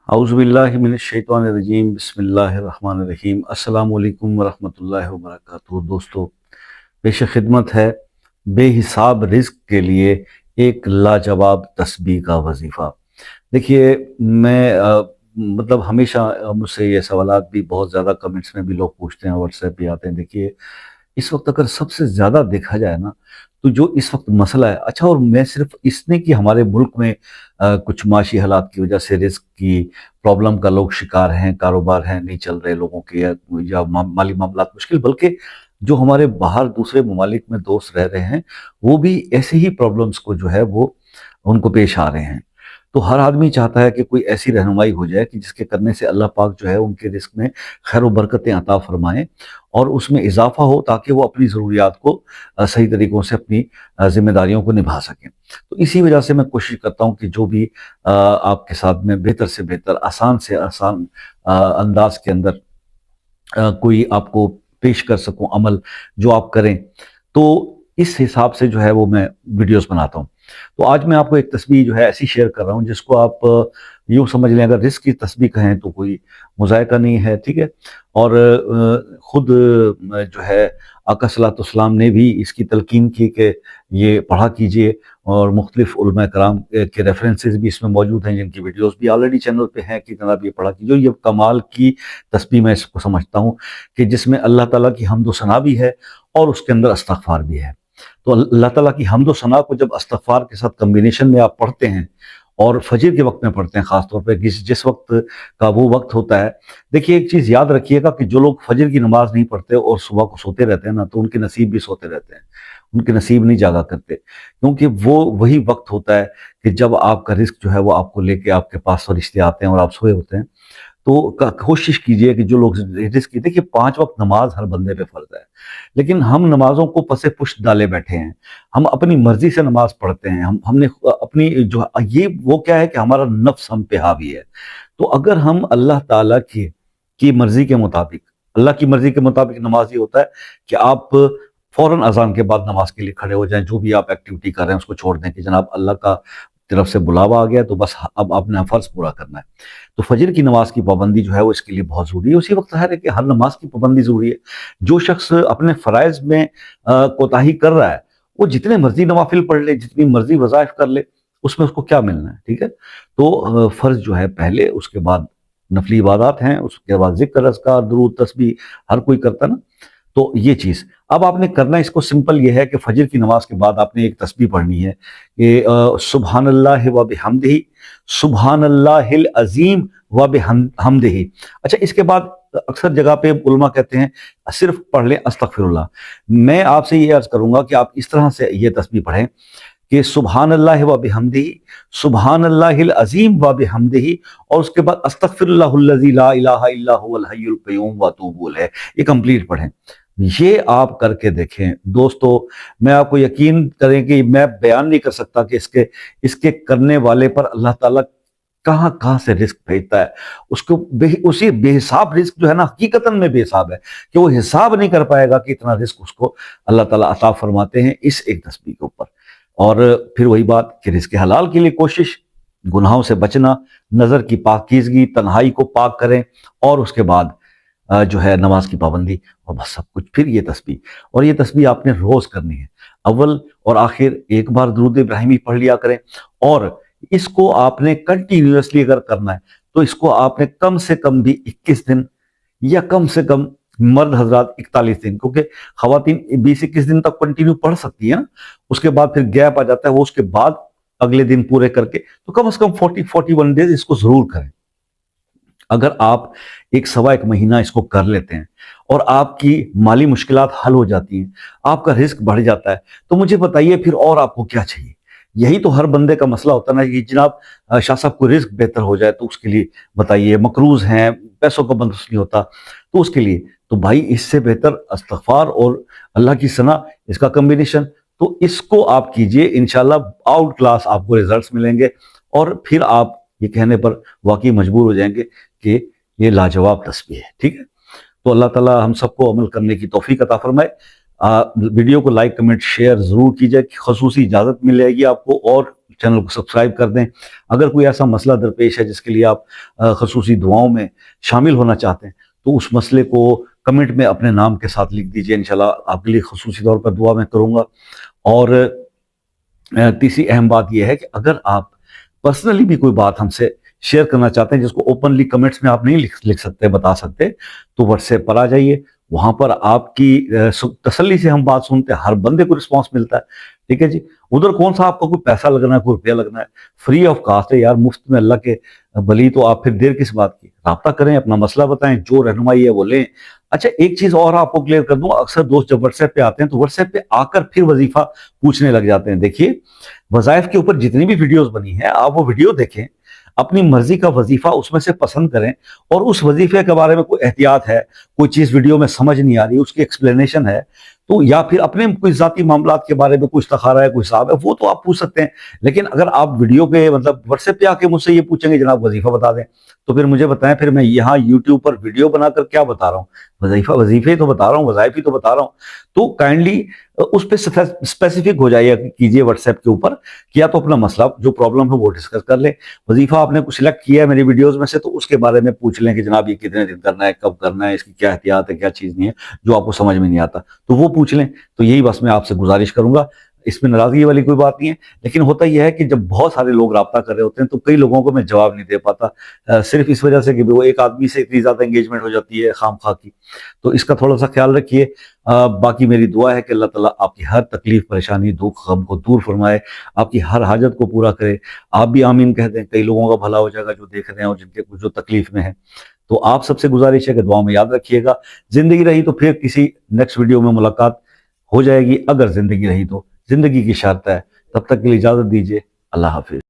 औज़ुबिल्लाहि बिस्मिल्लाहिर्रहमानिर्रहीम। अस्सलाम वालेकुम वरहमतुल्लाहि वबरकातुहू। दोस्तों, पेश खिदमत है बेहिसाब रिज़्क के लिए एक लाजवाब तस्बीह का वजीफ़ा। देखिए, मैं मतलब हमेशा मुझसे ये सवालात भी बहुत ज़्यादा कमेंट्स में भी लोग पूछते हैं, व्हाट्सएप भी आते हैं। देखिए, इस वक्त अगर सबसे ज़्यादा देखा जाए ना, तो जो इस वक्त मसला है, अच्छा, और मैं सिर्फ इसने कि हमारे मुल्क में कुछ माशी हालात की वजह से रिस्क की प्रॉब्लम का लोग शिकार हैं, कारोबार हैं नहीं चल रहे लोगों के, या माली मामलात मुश्किल, बल्कि जो हमारे बाहर दूसरे ममालिक में दोस्त रह रहे हैं, वो भी ऐसे ही प्रॉब्लम्स को जो है वो उनको पेश आ रहे हैं। तो हर आदमी चाहता है कि कोई ऐसी रहनुमाई हो जाए कि जिसके करने से अल्लाह पाक जो है उनके रिस्क में खैर व बरकतें अता फरमाएं और उसमें इजाफा हो, ताकि वो अपनी ज़रूरियात को सही तरीक़ों से अपनी ज़िम्मेदारियों को निभा सकें। तो इसी वजह से मैं कोशिश करता हूँ कि जो भी आपके साथ में बेहतर से बेहतर, आसान से आसान अंदाज के अंदर कोई आपको पेश कर सकूं अमल, जो आप करें, तो इस हिसाब से जो है वो मैं वीडियोस बनाता हूँ। तो आज मैं आपको एक तस्बीह जो है ऐसी शेयर कर रहा हूँ जिसको आप यूँ समझ लें, अगर रिस्क की तस्बीह कहें तो कोई मुज़ायका नहीं है, ठीक है। और खुद जो है आका सल्लल्लाहु अलैहि वसल्लम ने भी इसकी तलकीन की कि ये पढ़ा कीजिए, और मुख्तलिफ उलमा कराम के रेफरेंसेस भी इसमें मौजूद हैं, जिनकी वीडियोस भी ऑलरेडी चैनल पे हैं कि जनाब ये पढ़ा कीजिए। ये कमाल की तस्बीह मैं इसको समझता हूँ कि जिसमें अल्लाह ताला की हम्द व सना भी है और उसके अंदर इस्तग़फ़ार भी है। तो अल्लाह ताला की हम्द व सना को जब इस्तग़फ़ार के साथ कम्बिनेशन में आप पढ़ते हैं, और फजर के वक्त में पढ़ते हैं ख़ास तौर पे, जिस वक्त का वो वक्त होता है। देखिए, एक चीज़ याद रखिएगा कि जो लोग फजर की नमाज नहीं पढ़ते और सुबह को सोते रहते हैं ना, तो उनके नसीब भी सोते रहते हैं, उनके नसीब नहीं जागा करते, क्योंकि वो वही वक्त होता है कि जब आपका रिस्क जो है वो आपको लेके आपके पास फरिश्ते आते हैं और आप सोए होते हैं। तो कोशिश कीजिए कि जो लोग रिस्क की, देखिए 5 वक्त नमाज हर बंदे पे फ़र्ज़ है, लेकिन हम नमाज़ों को पसे पुश्त डाले बैठे हैं। हम अपनी मर्ज़ी से नमाज़ पढ़ते हैं, हमने अपनी जो ये वो क्या है कि हमारा नफ्स हम पे हावी है। तो अगर हम अल्लाह ताला की मर्ज़ी के मुताबिक, अल्लाह की मर्ज़ी के मुताबिक नमाज़ ये होता है कि आप फ़ौरन अज़ान के बाद नमाज के लिए खड़े हो जाएँ, जो भी आप एक्टिविटी कर रहे हैं उसको छोड़ दें कि जनाब अल्लाह का तरफ से बुलावा आ गया, तो बस अब आपने फ़र्ज़ पूरा करना है। तो फजर की नमाज की पाबंदी जो है वो इसके लिए बहुत ज़रूरी है। उसी वक्त ज़ाहिर है कि हर नमाज की पाबंदी ज़रूरी है। जो शख्स अपने फ़राइज़ में कोताही कर रहा है, वो जितने मर्ज़ी नवाफिल पढ़ ले, जितनी मर्ज़ी वज़ाइफ कर ले, उसमें उसको क्या मिलना है, ठीक है। तो फ़र्ज़ जो है पहले, उसके बाद नफली इबादत हैं, उसके बाद ज़िक्र, अज़कार, दुरूद, तस्बीह हर कोई करता है ना। तो ये चीज़ अब आपने करना, इसको सिंपल ये है कि फजर की नमाज के बाद आपने एक तस्बीह पढ़नी है कि सुब्हानल्लाहि व बिहम्दिही, सुब्हानल्लाहिल अज़ीम व बिहम्दिही। अच्छा, इसके बाद अक्सर जगह पे उलमा कहते हैं सिर्फ पढ़ लें अस्तगफिरुल्लाह। मैं आपसे ये अर्ज़ करूँगा कि आप इस तरह से ये तस्बीह पढ़ें कि सुब्हानल्लाहि व बिहम्दिही, सुब्हानल्लाहिल अज़ीम व बिहम्दिही, और उसके बाद अस्तगफिरुल्लाहुल्लज़ी ला इलाहा इल्ला हुवल हय्युल क़य्यूम व अतूबु इलैह। ये कंप्लीट पढ़ें। ये आप करके देखें दोस्तों, मैं आपको यकीन करें कि मैं बयान नहीं कर सकता कि इसके इसके करने वाले पर अल्लाह ताला कहाँ कहाँ से रिस्क भेजता है। उसको उसी बेहिसाब रिस्क जो है ना, हकीकतन में बेहिसाब है कि वो हिसाब नहीं कर पाएगा कि इतना रिस्क उसको अल्लाह ताला अता फरमाते हैं इस एक तस्बीह के ऊपर। और फिर वही बात कि रिस्क हलाल के लिए कोशिश, गुनाहों से बचना, नज़र की पाकीज़गी, तन्हाई को पाक करें, और उसके बाद जो है नमाज की पाबंदी, और बस सब कुछ। फिर ये तस्बीह, और ये तस्बीह आपने रोज़ करनी है। अव्वल और आखिर एक बार दुरूद इब्राहिमी पढ़ लिया करें, और इसको आपने कंटिन्यूअसली अगर करना है तो इसको आपने कम से कम भी 21 दिन, या कम से कम मर्द हजरात 41 दिन, क्योंकि खवातीन 20-21 दिन तक कंटिन्यू पढ़ सकती है ना, उसके बाद फिर गैप आ जाता है, वो उसके बाद अगले दिन पूरे करके, तो कम से कम 41 डेज इसको जरूर करें। अगर आप एक सवा एक महीना इसको कर लेते हैं और आपकी माली मुश्किलात हल हो जाती हैं, आपका रिस्क बढ़ जाता है, तो मुझे बताइए फिर और आपको क्या चाहिए। यही तो हर बंदे का मसला होता है ना कि जनाब शाह साहब को रिस्क बेहतर हो जाए, तो उसके लिए बताइए, मकरूज हैं, पैसों का बंदोबस्त नहीं होता, तो उसके लिए तो भाई इससे बेहतर इस्तग़फ़ार और अल्लाह की सना, इसका कम्बिनेशन, तो इसको आप कीजिए, इंशाल्लाह आउट क्लास आपको रिजल्ट्स मिलेंगे, और फिर आप ये कहने पर वाकई मजबूर हो जाएंगे कि ये लाजवाब तस्बीह है, ठीक है। तो अल्लाह ताला हम सबको अमल करने की तौफीक अता फरमाए। वीडियो को लाइक, कमेंट, शेयर ज़रूर कीजिए, खसूसी इजाज़त मिल जाएगी आपको, और چینل کو سبسکرائب کر دیں. اگر کوئی ایسا مسئلہ درپیش ہے جس کے لیے آپ خصوصی دعاؤں میں شامل ہونا چاہتے ہیں تو اس مسئلے کو کمنٹ میں اپنے نام کے ساتھ لکھ دیجئے، انشاءاللہ آپ کے لیے خصوصی طور پر دعا میں کروں گا. اور تیسری اہم بات یہ ہے کہ اگر آپ پرسنلی بھی کوئی بات ہم سے شیئر کرنا چاہتے ہیں جس کو اوپنلی کمنٹس میں آپ نہیں لکھ سکتے، بتا سکتے، تو واٹس ایپ پر آ جائیے. وہاں پر آپ کی تسلی سے ہم بات سنتے ہیں، ہر بندے کو رسپانس ملتا ہے. ٹھیک ہے جی، ادھر کون سا آپ کو کوئی پیسہ لگنا ہے، کوئی روپیہ لگنا ہے، فری آف کاسٹ ہے یار، مفت میں. اللہ کے بلی تو آپ پھر دیر کس بات کی، رابطہ کریں، اپنا مسئلہ بتائیں، جو رہنمائی ہے وہ لیں. اچھا ایک چیز اور آپ کو کلیئر کر دوں، اکثر دوست جب واٹس ایپ پہ آتے ہیں تو واٹس ایپ پہ آ کر پھر وظیفہ پوچھنے لگ جاتے ہیں. دیکھیے وظائف کے اوپر جتنی بھی ویڈیوز بنی ہیں آپ وہ ویڈیو دیکھیں، اپنی مرضی کا وظیفہ اس میں سے پسند کریں، اور اس وظیفے کے بارے میں کوئی احتیاط ہے، کوئی چیز ویڈیو میں سمجھ نہیں آ رہی، اس کی ایکسپلینیشن ہے تو، یا پھر اپنے کوئی ذاتی معاملات کے بارے میں کوئی استخارہ ہے، کوئی حساب ہے، وہ تو آپ پوچھ سکتے ہیں. لیکن اگر آپ ویڈیو پہ مطلب واٹس ایپ پہ آ کے مجھ سے یہ پوچھیں گے جناب وظیفہ بتا دیں، تو پھر مجھے بتائیں پھر میں یہاں یوٹیوب پر ویڈیو بنا کر کیا بتا رہا ہوں، وظیفے تو بتا رہا ہوں، وظائف ہی تو بتا رہا ہوں. تو کائنڈلی اس پہ اسپیسیفک ہو جائے کیجیے واٹس ایپ کے اوپر، کیا تو اپنا مسئلہ جو پرابلم ہے وہ ڈسکس کر لیں. وظیفہ آپ نے کچھ سلیکٹ کیا ہے میری ویڈیوز میں سے تو اس کے بارے میں پوچھ لیں کہ جناب یہ کتنے دن کرنا ہے، کب کرنا ہے، اس کی کیا احتیاط ہے، کیا چیز نہیں ہے جو آپ کو سمجھ میں نہیں آتا تو وہ پوچھ لیں. تو یہی بس میں آپ سے گزارش کروں گا، اس میں ناراضگی والی کوئی بات نہیں ہے. لیکن ہوتا یہ ہے کہ جب بہت سارے لوگ رابطہ کر رہے ہوتے ہیں تو کئی لوگوں کو میں جواب نہیں دے پاتا، صرف اس وجہ سے کہ وہ ایک آدمی سے اتنی زیادہ انگیجمنٹ ہو جاتی ہے خام خواہ کی. تو اس کا تھوڑا سا خیال رکھیے. باقی میری دعا ہے کہ اللہ تعالیٰ آپ کی ہر تکلیف، پریشانی، دکھ، غم کو دور فرمائے، آپ کی ہر حاجت کو پورا کرے. آپ بھی آمین کہہ دیں، کئی لوگوں کا بھلا ہو جائے گا جو دیکھ رہے ہیں اور جن کے جو تکلیف میں ہیں. تو آپ سب سے گزارش ہے کہ دعا میں یاد رکھیے گا. زندگی رہی تو پھر کسی نیکسٹ ویڈیو میں ملاقات ہو جائے گی، اگر زندگی رہی تو. زندگی کی شرط ہے. تب تک کے لیے اجازت دیجیے. اللہ حافظ.